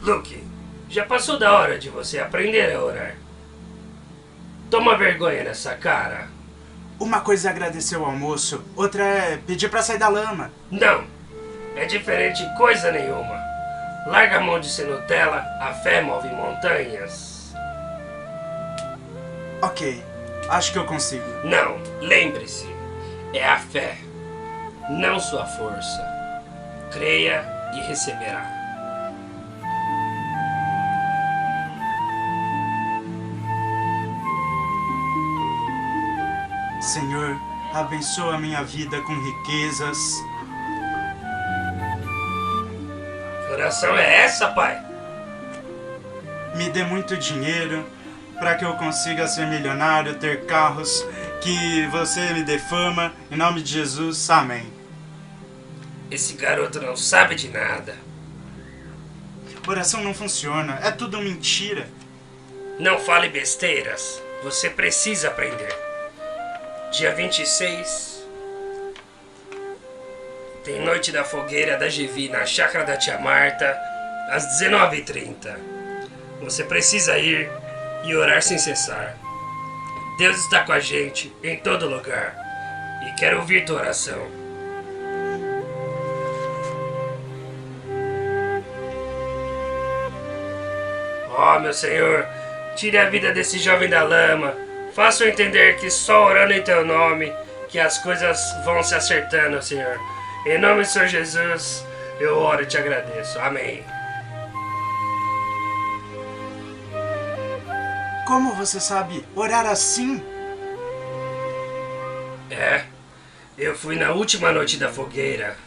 Luke, já passou da hora de você aprender a orar. Toma vergonha nessa cara. Uma coisa é agradecer o almoço, outra é pedir pra sair da lama. Não, é diferente coisa nenhuma. Larga a mão de ser Nutella, a fé move montanhas. Ok, acho que eu consigo. Não, lembre-se, é a fé, não sua força. Creia e receberá. Senhor, abençoa a minha vida com riquezas. Que oração é essa, pai? Me dê muito dinheiro para que eu consiga ser milionário, ter carros, que você me dê fama. Em nome de Jesus, amém. Esse garoto não sabe de nada. Oração não funciona, é tudo mentira. Não fale besteiras. Você precisa aprender. Dia 26 tem Noite da Fogueira da Gevi na Chácara da Tia Marta, às 19h30. Você precisa ir e orar sem cessar. Deus está com a gente em todo lugar e quer ouvir tua oração. Ó, meu Senhor, tire a vida desse jovem da lama. Faça-o entender que só orando em teu nome que as coisas vão se acertando, Senhor. Em nome do Senhor Jesus, eu oro e te agradeço. Amém. Como você sabe orar assim? Eu fui na última noite da fogueira.